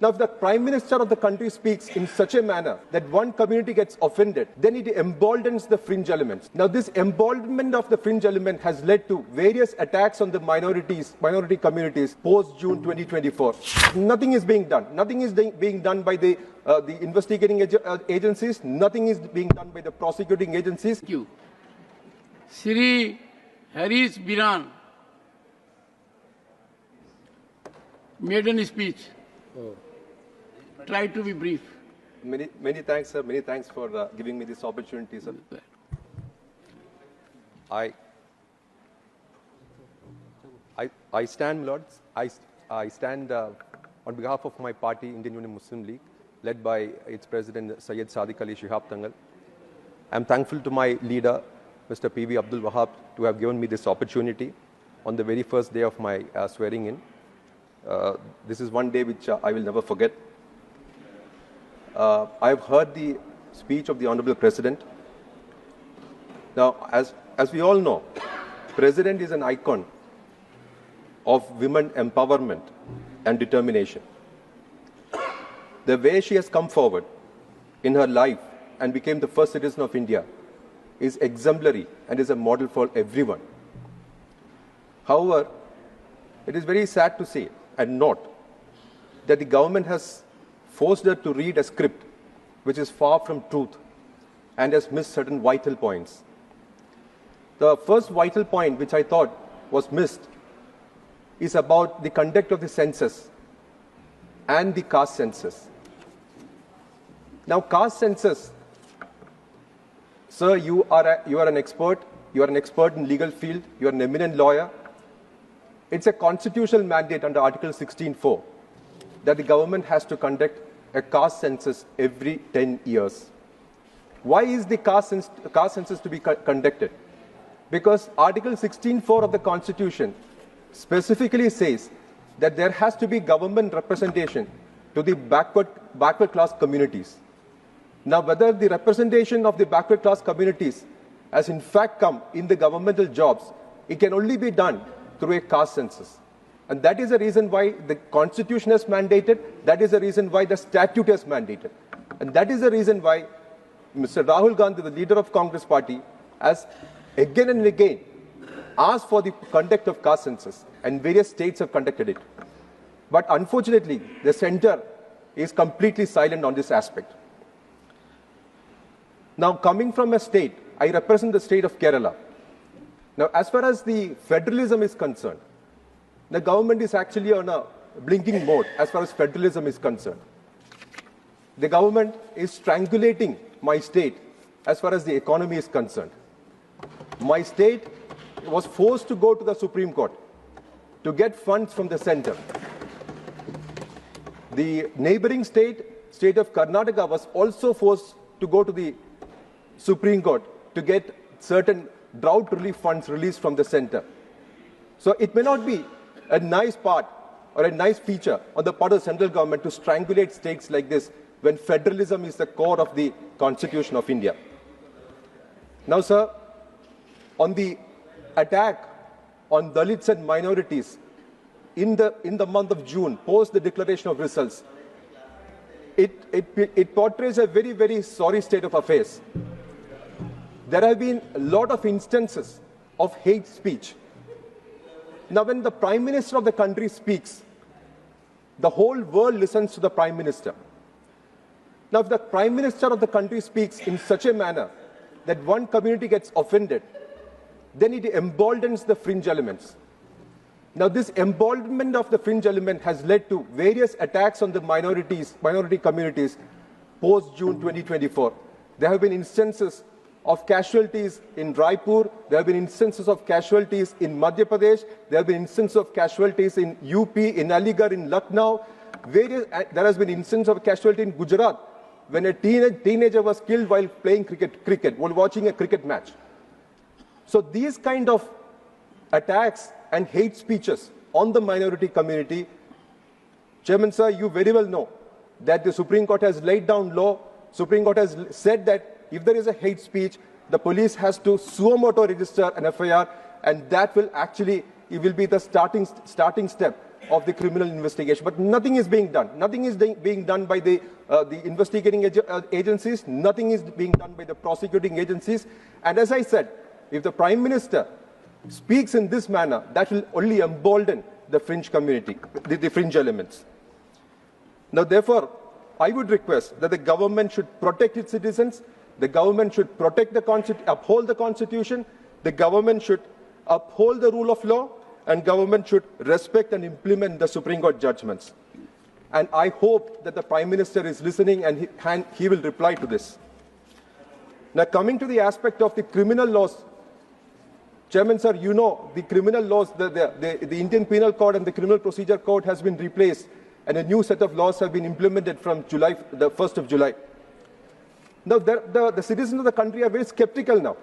Now, if the Prime Minister of the country speaks in such a manner that one community gets offended, then it emboldens the fringe elements. Now, this emboldenment of the fringe element has led to various attacks on the minority communities post-June 2024. Nothing is being done. Nothing is being done by the investigating agencies. Nothing is being done by the prosecuting agencies. Thank you. Sri Harris Biran, maiden speech. Try to be brief. Many thanks, sir. Many thanks for giving me this opportunity, sir. I stand, Lords. I stand on behalf of my party, Indian Union Muslim League, led by its president, Syed Sadiq Ali Shihab Tangal. I am thankful to my leader, Mr. P.V. Abdul Wahab, to have given me this opportunity on the very first day of my swearing in. This is one day which I will never forget. I have heard the speech of the Honorable President. Now, as we all know, President is an icon of women empowerment and determination. The way she has come forward in her life and became the first citizen of India is exemplary and is a model for everyone. However, it is very sad to say and note that the government has forced her to read a script which is far from truth and has missed certain vital points. The first vital point which I thought was missed is about the conduct of the census and the caste census. Now, caste census, sir, you are an expert. You are an expert in legal field. You are an eminent lawyer. It's a constitutional mandate under Article 16(4) that the government has to conduct a caste census every 10 years. Why is the caste census to be conducted? Because Article 16(4) of the Constitution specifically says that there has to be government representation to the backward class communities. Now, whether the representation of the backward class communities has in fact come in the governmental jobs, it can only be done through a caste census. And that is the reason why the Constitution has mandated, that is the reason why the statute has mandated. And that is the reason why Mr. Rahul Gandhi, the leader of Congress party, has again and again asked for the conduct of caste census, and various states have conducted it. But unfortunately, the centre is completely silent on this aspect. Now, coming from a state, I represent the state of Kerala. Now, as far as the federalism is concerned, the government is actually on a blinking mode as far as federalism is concerned. The government is strangulating my state as far as the economy is concerned. My state was forced to go to the Supreme Court to get funds from the center. The neighboring state of Karnataka, was also forced to go to the Supreme Court to get certain drought relief funds released from the center. So it may not be a nice part or a nice feature on the part of the central government to strangulate states like this when federalism is the core of the Constitution of India. Now, sir, on the attack on Dalits and minorities in the month of June, post the declaration of results, it portrays a very, very sorry state of affairs. There have been a lot of instances of hate speech. Now, when the Prime Minister of the country speaks, the whole world listens to the Prime Minister. Now, if the Prime Minister of the country speaks in such a manner that one community gets offended, then it emboldens the fringe elements. Now, this emboldenment of the fringe element has led to various attacks on the minority communities post-June 2024. There have been instances of casualties in Raipur, there have been instances of casualties in Madhya Pradesh, there have been instances of casualties in UP, in Aligarh, in Lucknow. There has been instances of casualty in Gujarat when a teenager was killed while playing cricket, while watching a cricket match. So these kind of attacks and hate speeches on the minority community, Chairman sir, you very well know that the Supreme Court has laid down law. Supreme Court has said that if there is a hate speech, the police has to suo motu register an FIR, and that will actually, it will be the starting step of the criminal investigation. But nothing is being done. Nothing is being done by the investigating agencies. Nothing is being done by the prosecuting agencies. And as I said, if the Prime Minister speaks in this manner, that will only embolden the fringe community, the fringe elements. Now, therefore, I would request that the government should protect its citizens, the government should protect the uphold the Constitution, the government should uphold the rule of law, and government should respect and implement the Supreme Court judgments. And I hope that the Prime Minister is listening and he will reply to this. Now, coming to the aspect of the criminal laws, Chairman, sir, you know the criminal laws, the Indian Penal Code and the Criminal Procedure Code has been replaced, and a new set of laws have been implemented from the 1st of July. Now, the citizens of the country are very skeptical now.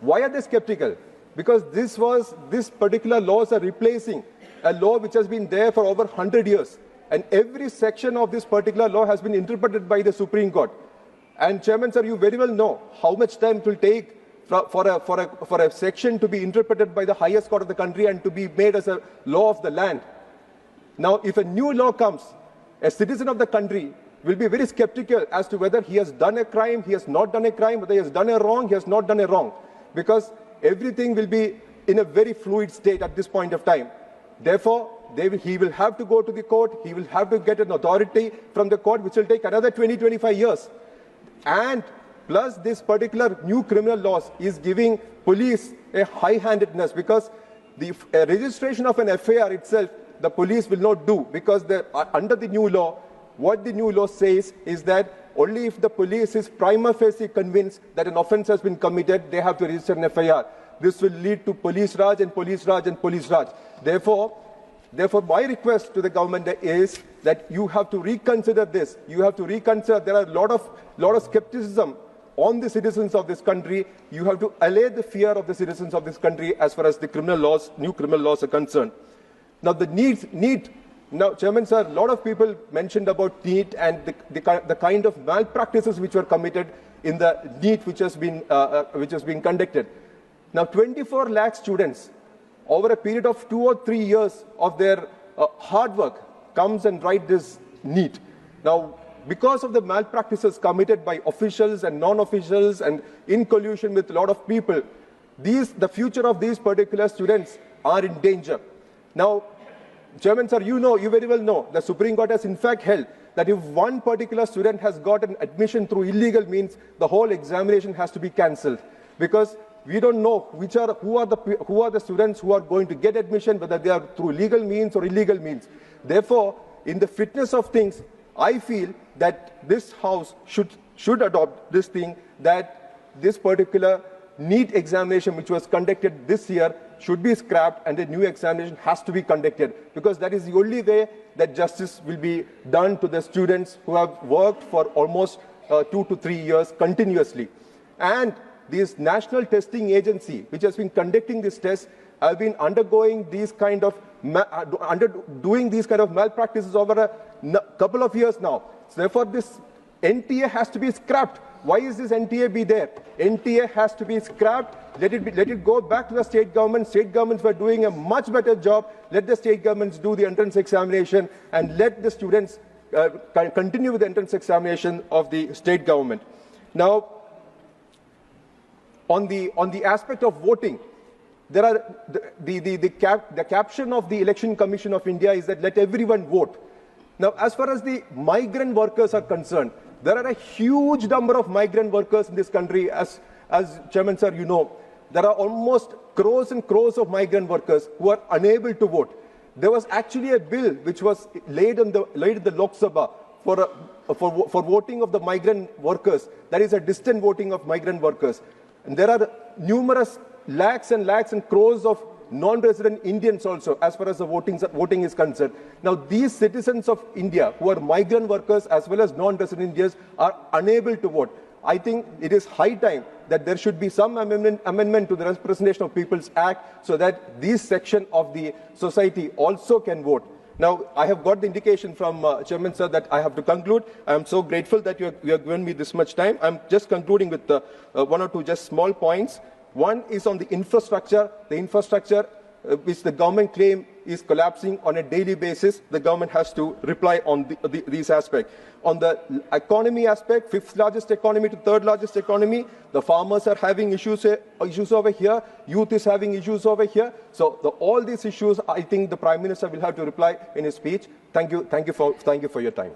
Why are they skeptical? Because this particular laws are replacing a law which has been there for over 100 years. And every section of this particular law has been interpreted by the Supreme Court. And Chairman, sir, you very well know how much time it will take for a section to be interpreted by the highest court of the country and to be made as a law of the land. Now, if a new law comes, a citizen of the country will be very skeptical as to whether he has done a crime, he has not done a crime, whether he has done a wrong, he has not done a wrong. Because everything will be in a very fluid state at this point of time. Therefore, he will have to go to the court, he will have to get an authority from the court, which will take another 20-25 years. And plus, this particular new criminal laws is giving police a high-handedness, because the registration of an FIR itself, the police will not do, because under the new law, what the new law says is that only if the police is prima facie convinced that an offence has been committed, they have to register an FIR. This will lead to police raj and police raj and police raj. Therefore, my request to the government is that you have to reconsider this. You have to reconsider. There are a lot of skepticism on the citizens of this country. You have to allay the fear of the citizens of this country as far as the new criminal laws are concerned. Now, the need. Now, Chairman, sir, a lot of people mentioned about NEET and the kind of malpractices which were committed in the NEET which has been conducted. Now, 24 lakh students over a period of 2 or 3 years of their hard work comes and write this NEET. Now, because of the malpractices committed by officials and non-officials and in collusion with a lot of people, the future of these particular students are in danger. Now, Chairman, sir, you very well know, the Supreme Court has in fact held that if one particular student has got an admission through illegal means, the whole examination has to be cancelled, because we don't know who are the students who are going to get admission, whether they are through legal means or illegal means. Therefore, in the fitness of things, I feel that this House should adopt this thing, that this particular NEET examination which was conducted this year should be scrapped and a new examination has to be conducted, because that is the only way that justice will be done to the students who have worked for almost 2 to 3 years continuously. And this national testing agency which has been conducting this test have been undergoing these kind of doing these kind of malpractices over a couple of years now. So therefore, this NTA has to be scrapped. Why is this NTA be there? NTA has to be scrapped. Let it go back to the state government. State governments were doing a much better job. Let the state governments do the entrance examination, and let the students continue with the entrance examination of the state government. Now, on the aspect of voting, there are the caption of the Election Commission of India is that let everyone vote. Now, as far as the migrant workers are concerned, there are a huge number of migrant workers in this country. As Chairman, sir, you know, there are almost crores and crores of migrant workers who are unable to vote. There was actually a bill which was laid in the Lok Sabha for voting of the migrant workers. That is a distant voting of migrant workers. And there are numerous lakhs and crores of non-resident Indians also, as far as the voting is concerned. Now, these citizens of India who are migrant workers as well as non-resident Indians are unable to vote. I think it is high time that there should be some amendment to the Representation of People's Act so that this section of the society also can vote. Now, I have got the indication from Chairman, sir, that I have to conclude. I am so grateful that you have given me this much time. I am just concluding with 1 or 2 just small points. One is on the infrastructure. The infrastructure which the government claim is collapsing on a daily basis. The government has to reply on these aspects. On the economy aspect, 5th largest economy to 3rd largest economy, the farmers are having issues over here, youth is having issues over here. So all these issues, I think the Prime Minister will have to reply in his speech. Thank you for your time.